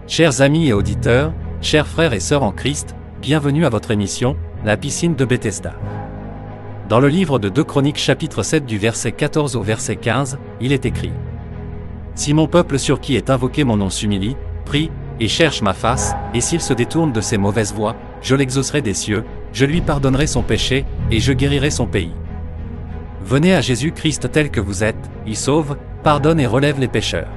Chers amis et auditeurs, chers frères et sœurs en Christ, bienvenue à votre émission, La piscine de Bethesda. Dans le livre de 2 Chroniques chapitre 7 du verset 14 au verset 15, il est écrit: Si mon peuple sur qui est invoqué mon nom s'humilie, prie, et cherche ma face, et s'il se détourne de ses mauvaises voies, je l'exaucerai des cieux, je lui pardonnerai son péché, et je guérirai son pays. Venez à Jésus-Christ tel que vous êtes, il sauve, pardonne et relève les pécheurs.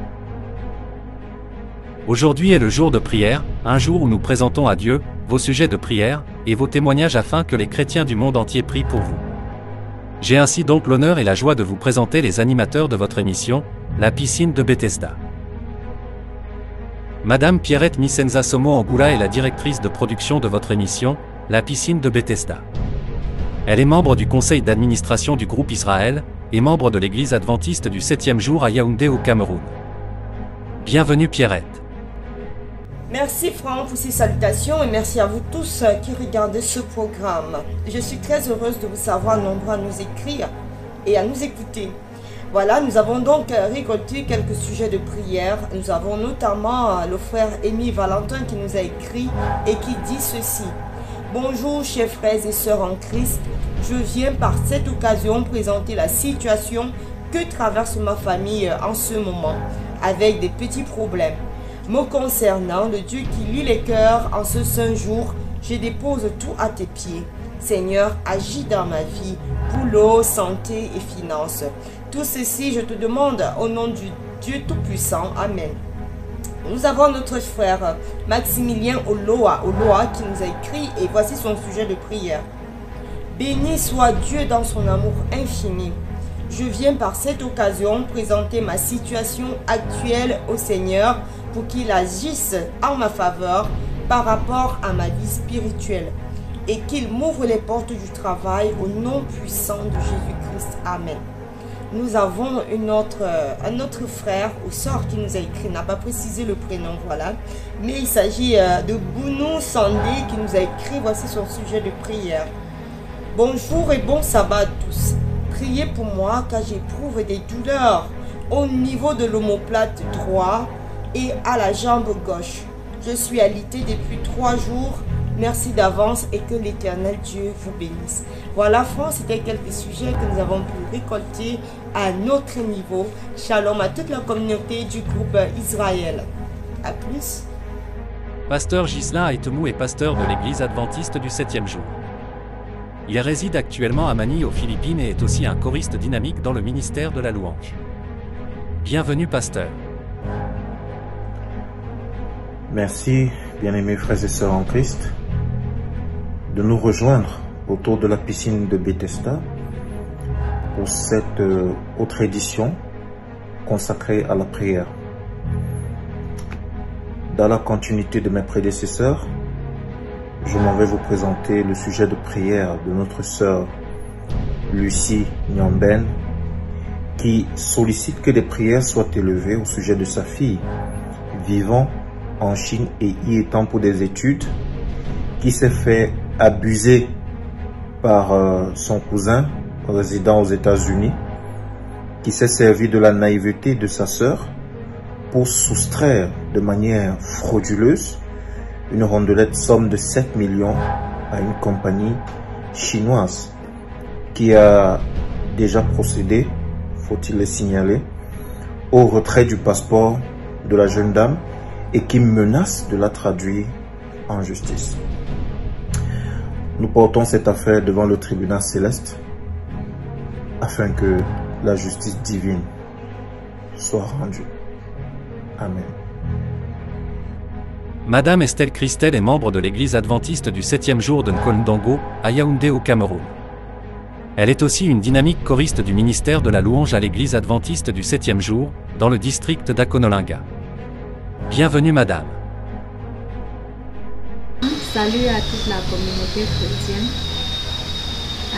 Aujourd'hui est le jour de prière, un jour où nous présentons à Dieu vos sujets de prière et vos témoignages afin que les chrétiens du monde entier prient pour vous. J'ai ainsi donc l'honneur et la joie de vous présenter les animateurs de votre émission, La piscine de Bethesda. Madame Pierrette Misenza Somo Angoula est la directrice de production de votre émission, La piscine de Bethesda. Elle est membre du conseil d'administration du groupe Israël et membre de l'église adventiste du 7e jour à Yaoundé au Cameroun. Bienvenue Pierrette. Merci Franck pour ces salutations et merci à vous tous qui regardez ce programme. Je suis très heureuse de vous savoir nombreux à nous écrire et à nous écouter. Voilà, nous avons donc récolté quelques sujets de prière. Nous avons notamment le frère Émile Valentin qui nous a écrit et qui dit ceci. Bonjour chers frères et sœurs en Christ, je viens par cette occasion présenter la situation que traverse ma famille en ce moment, avec des petits problèmes. Me concernant, le Dieu qui lit les cœurs en ce saint jour, je dépose tout à tes pieds. Seigneur, agis dans ma vie, boulot, santé et finances. Tout ceci, je te demande au nom du Dieu Tout-Puissant. Amen. Nous avons notre frère Maximilien Oloa qui nous a écrit et voici son sujet de prière. Béni soit Dieu dans son amour infini. Je viens par cette occasion présenter ma situation actuelle au Seigneur pour qu'il agisse en ma faveur par rapport à ma vie spirituelle et qu'il m'ouvre les portes du travail au nom puissant de Jésus-Christ. Amen. Nous avons un autre frère ou sœur qui nous a écrit, n'a pas précisé le prénom, voilà. Mais il s'agit de Bounou Sandé qui nous a écrit, voici son sujet de prière. Bonjour et bon sabbat à tous. Priez pour moi car j'éprouve des douleurs au niveau de l'omoplate droit et à la jambe gauche. Je suis alitée depuis 3 jours. Merci d'avance et que l'Éternel Dieu vous bénisse. Voilà, France, c'était quelques sujets que nous avons pu récolter à notre niveau. Shalom à toute la communauté du groupe Israël. A plus. Pasteur Ghislain Aitemou est pasteur de l'église adventiste du 7e jour. Il réside actuellement à Manille aux Philippines et est aussi un choriste dynamique dans le ministère de la louange. Bienvenue pasteur. Merci, bien-aimés frères et sœurs en Christ, de nous rejoindre autour de la piscine de Bethesda pour cette autre édition consacrée à la prière. Dans la continuité de mes prédécesseurs, je m'en vais vous présenter le sujet de prière de notre sœur Lucie Nyamben, qui sollicite que des prières soient élevées au sujet de sa fille, vivant en Chine et y étant pour des études, qui s'est fait abuser par son cousin résidant aux États-Unis, qui s'est servi de la naïveté de sa sœur pour soustraire de manière frauduleuse une rondelette somme de 7 millions à une compagnie chinoise qui a déjà procédé, faut-il le signaler, au retrait du passeport de la jeune dame et qui menace de la traduire en justice. Nous portons cette affaire devant le tribunal céleste afin que la justice divine soit rendue. Amen. Madame Estelle Christelle est membre de l'église adventiste du 7e jour de Nkolndongo, à Yaoundé au Cameroun. Elle est aussi une dynamique choriste du ministère de la louange à l'église adventiste du 7e jour, dans le district d'Akonolinga. Bienvenue madame. Salut à toute la communauté chrétienne.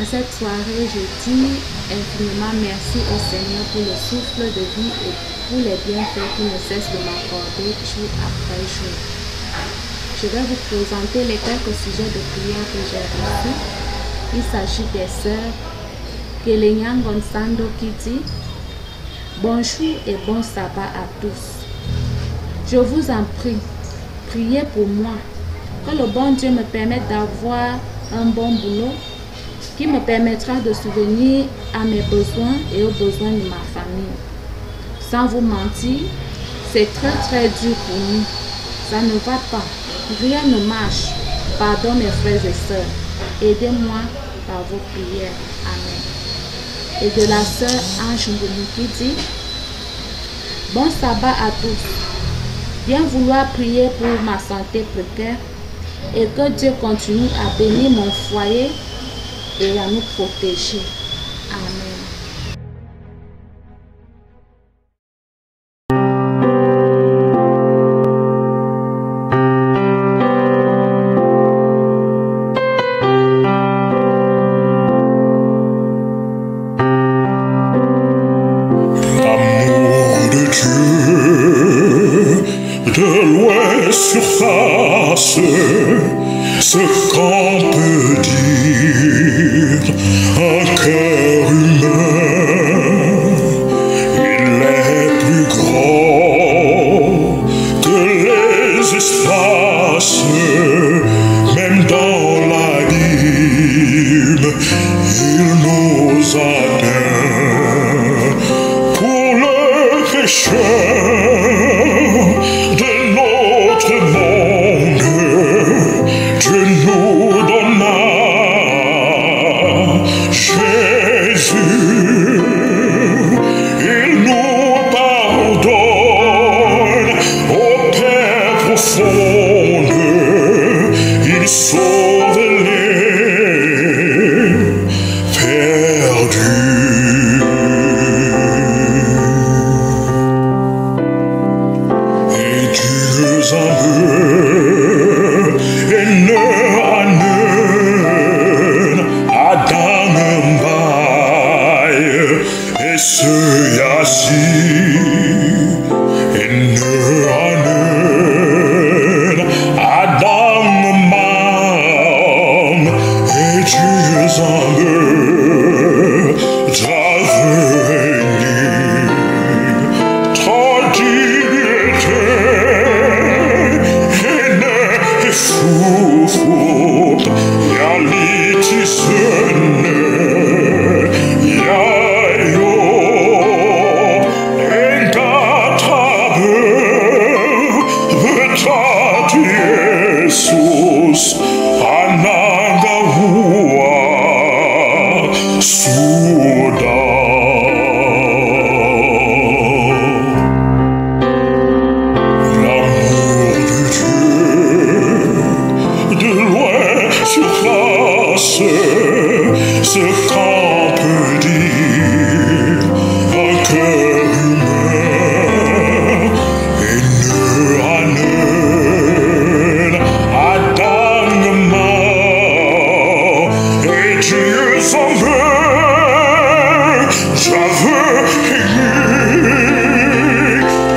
À cette soirée, je dis infiniment merci au Seigneur pour le souffle de vie et pour les bienfaits qui ne cessent de m'accorder jour après jour. Je vais vous présenter les quelques sujets de prière que j'ai reçus. Il s'agit des sœurs Kelenyan Gonsando qui dit bonjour et bon sabbat à tous. Je vous en prie, priez pour moi. Que le bon Dieu me permette d'avoir un bon boulot qui me permettra de subvenir à mes besoins et aux besoins de ma famille. Sans vous mentir, c'est très dur pour nous. Ça ne va pas. Rien ne marche. Pardon mes frères et sœurs. Aidez-moi par vos prières. Amen. Et de la sœur Ange Ngoumou qui dit: bon sabbat à tous. Bien vouloir prier pour ma santé précaire et que Dieu continue à bénir mon foyer et à nous protéger. Amen. De loin surface, ce qu'on peut dire, un cœur humain, il est plus grand que les espaces, même dans l'abîme, il nous atteint. Pour le pécheur de notre monde, Dieu nous donna Jésus. Il nous pardonne au Père profonde. Il sauve les perdus. Ce qu'on peut dire, un cœur humain, haineux, adamement, et Dieu s'en veut, j'aveux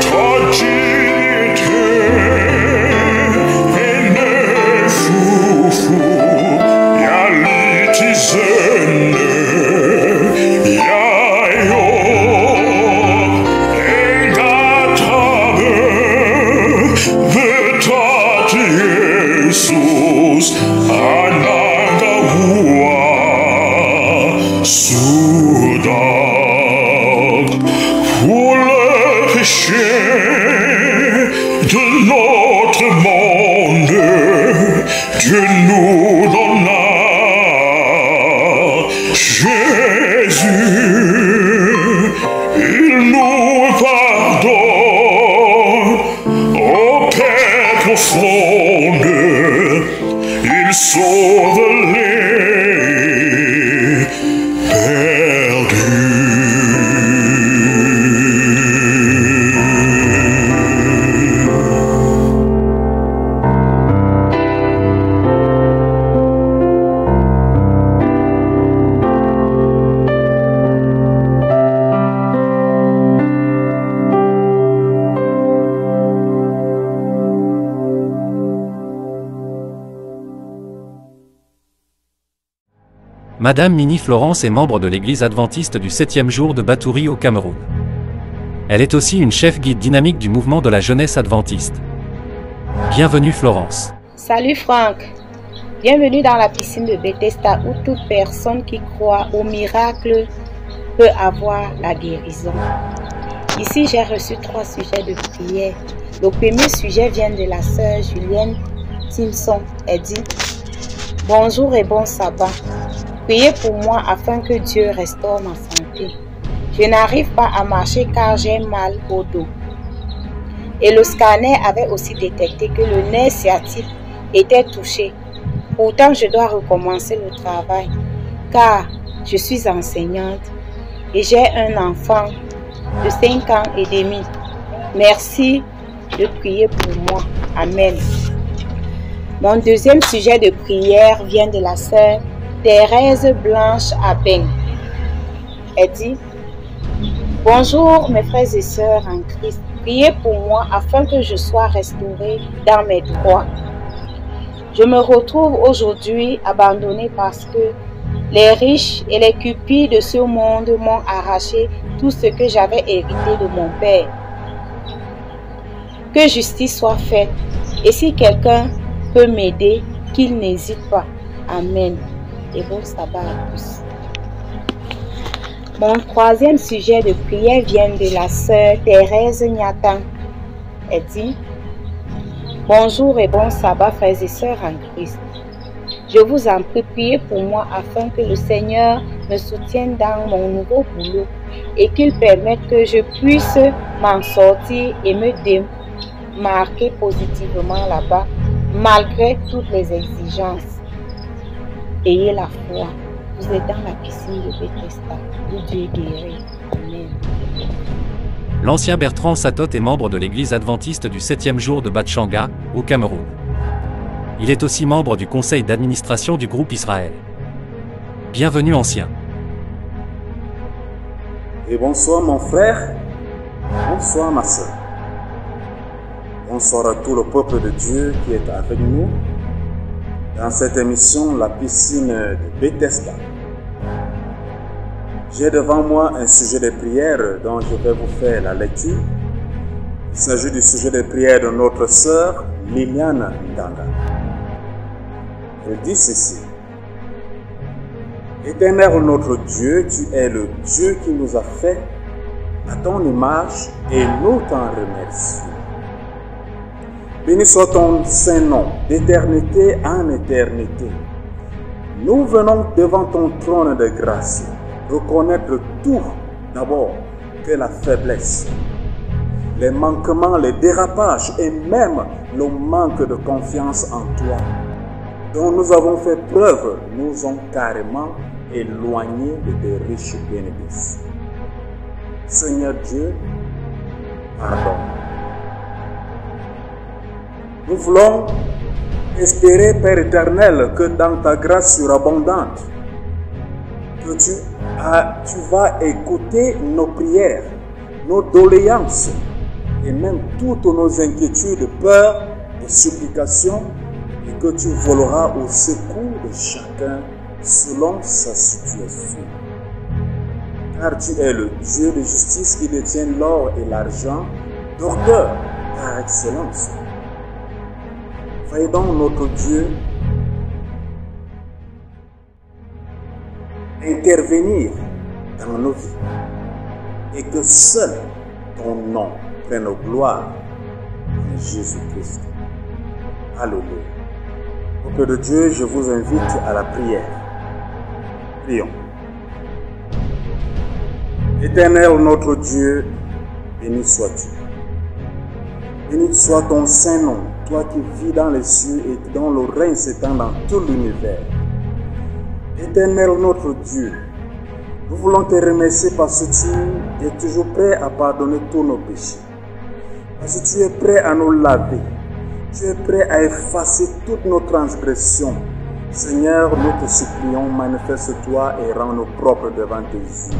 ta dignité, haineux, fou, pour le péché de notre monde, Dieu nous donna Jésus. Il nous pardonne au Père profonde. Il sauve les perdus. Madame Mini Florence est membre de l'église adventiste du 7e jour de Batouri au Cameroun. Elle est aussi une chef guide dynamique du mouvement de la jeunesse adventiste. Bienvenue Florence. Salut Franck. Bienvenue dans la piscine de Bethesda où toute personne qui croit au miracle peut avoir la guérison. Ici, j'ai reçu 3 sujets de prière. Le premier sujet vient de la sœur Julienne Timson. Elle dit: bonjour et bon sabbat. Priez pour moi afin que Dieu restaure ma santé. Je n'arrive pas à marcher car j'ai mal au dos. Et le scanner avait aussi détecté que le nerf sciatique était touché. Pourtant, je dois recommencer le travail car je suis enseignante et j'ai un enfant de 5 ans et demi. Merci de prier pour moi. Amen. Mon deuxième sujet de prière vient de la sœur Thérèse Blanche Abeng. Elle dit: bonjour mes frères et sœurs en Christ. Priez pour moi afin que je sois restaurée dans mes droits. Je me retrouve aujourd'hui abandonnée parce que les riches et les cupides de ce monde m'ont arraché tout ce que j'avais hérité de mon père. Que justice soit faite. Et si quelqu'un peut m'aider, qu'il n'hésite pas. Amen. Et bon sabbat à tous. Mon troisième sujet de prière vient de la sœur Thérèse Nyatan. Elle dit: bonjour et bon sabbat frères et sœurs en Christ. Je vous en prie, priez pour moi afin que le Seigneur me soutienne dans mon nouveau boulot et qu'il permette que je puisse m'en sortir et me démarquer positivement là-bas malgré toutes les exigences. Ayez la foi. Vous êtes dans la piscine de Bethesda où Dieu guérit. Amen. L'ancien Bertrand Satot est membre de l'église adventiste du 7e jour de Batchanga, au Cameroun. Il est aussi membre du conseil d'administration du groupe Israël. Bienvenue ancien. Et bonsoir mon frère, bonsoir ma soeur. Bonsoir à tout le peuple de Dieu qui est avec nous dans cette émission La piscine de Bethesda. J'ai devant moi un sujet de prière dont je vais vous faire la lecture. Il s'agit du sujet de prière de notre sœur Liliane Ndanga. Elle dit ceci: Éternel notre Dieu, tu es le Dieu qui nous a fait à ton image et nous t'en remercions. Béni soit ton saint nom, d'éternité en éternité. Nous venons devant ton trône de grâce, reconnaître tout d'abord que la faiblesse, les manquements, les dérapages et même le manque de confiance en toi dont nous avons fait preuve nous ont carrément éloignés de tes riches bénéfices. Seigneur Dieu, pardonne. Nous voulons espérer, Père éternel, que dans ta grâce surabondante, que tu vas écouter nos prières, nos doléances et même toutes nos inquiétudes, peurs et supplications, et que tu voleras au secours de chacun selon sa situation. Car tu es le Dieu de justice qui détient l'or et l'argent, docteur par excellence. Veuille donc notre Dieu intervenir dans nos vies et que seul ton nom prenne gloire en Jésus-Christ. Alléluia. Peuple de Dieu, je vous invite à la prière. Prions. Éternel notre Dieu, béni sois-tu. Béni soit ton saint nom, toi qui vis dans les cieux et dont le règne s'étend dans tout l'univers. Éternel notre Dieu, nous voulons te remercier parce que tu es toujours prêt à pardonner tous nos péchés. Parce que tu es prêt à nous laver. Tu es prêt à effacer toutes nos transgressions. Seigneur, nous te supplions, manifeste-toi et rends-nous propres devant tes yeux,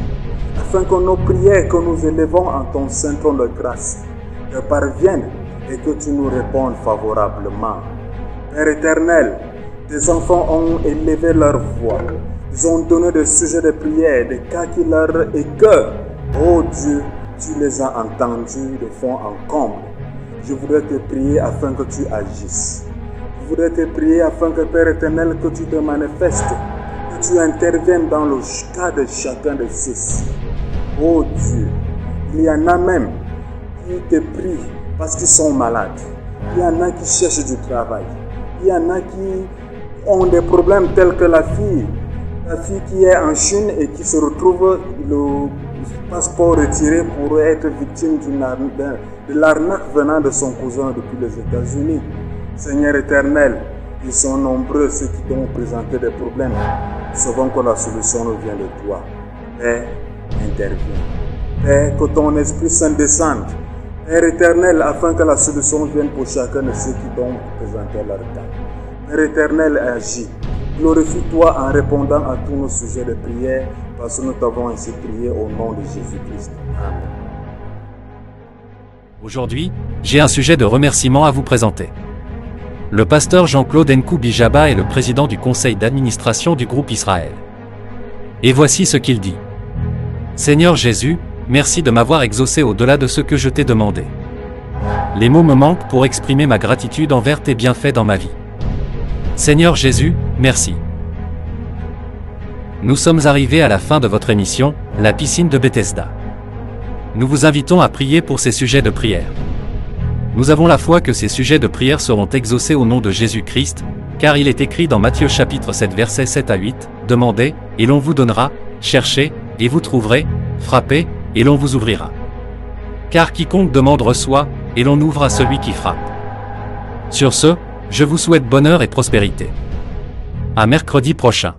afin que nos prières que nous élevons en ton saint trône de grâce te parviennent et que tu nous répondes favorablement. Père éternel, tes enfants ont élevé leur voix. Ils ont donné des sujets de prière, des cas qui leur écœurent. Oh Dieu, tu les as entendus de fond en comble. je voudrais te prier afin que tu agisses. Je voudrais te prier afin que, Père éternel, que tu te manifestes, que tu interviennes dans le cas de chacun de ceux-ci. Oh Dieu, il y en a même qui te prient parce qu'ils sont malades. Il y en a qui cherchent du travail. Il y en a qui ont des problèmes tels que la fille qui est en Chine et qui se retrouve le passeport retiré pour être victime de l'arnaque venant de son cousin depuis les États-Unis. Seigneur éternel, ils sont nombreux ceux qui t'ont présenté des problèmes. Savons que la solution nous vient de toi. Père, interviens. Père, que ton Esprit Saint descende. Père éternel, afin que la solution vienne pour chacun de ceux qui t'ont présenté leur cas. Père éternel, agis. Glorifie-toi en répondant à tous nos sujets de prière, parce que nous t'avons ainsi prié au nom de Jésus-Christ. Amen. Aujourd'hui, j'ai un sujet de remerciement à vous présenter. Le pasteur Jean-Claude Nkou Bijaba est le président du conseil d'administration du groupe Israël. Et voici ce qu'il dit. Seigneur Jésus, merci de m'avoir exaucé au-delà de ce que je t'ai demandé. Les mots me manquent pour exprimer ma gratitude envers tes bienfaits dans ma vie. Seigneur Jésus, merci. Nous sommes arrivés à la fin de votre émission, La piscine de Bethesda. Nous vous invitons à prier pour ces sujets de prière. Nous avons la foi que ces sujets de prière seront exaucés au nom de Jésus-Christ, car il est écrit dans Matthieu chapitre 7 versets 7 à 8, « Demandez, et l'on vous donnera, cherchez, et vous trouverez, frappez, et l'on vous ouvrira. Car quiconque demande reçoit, et l'on ouvre à celui qui frappe. » Sur ce, je vous souhaite bonheur et prospérité. À mercredi prochain.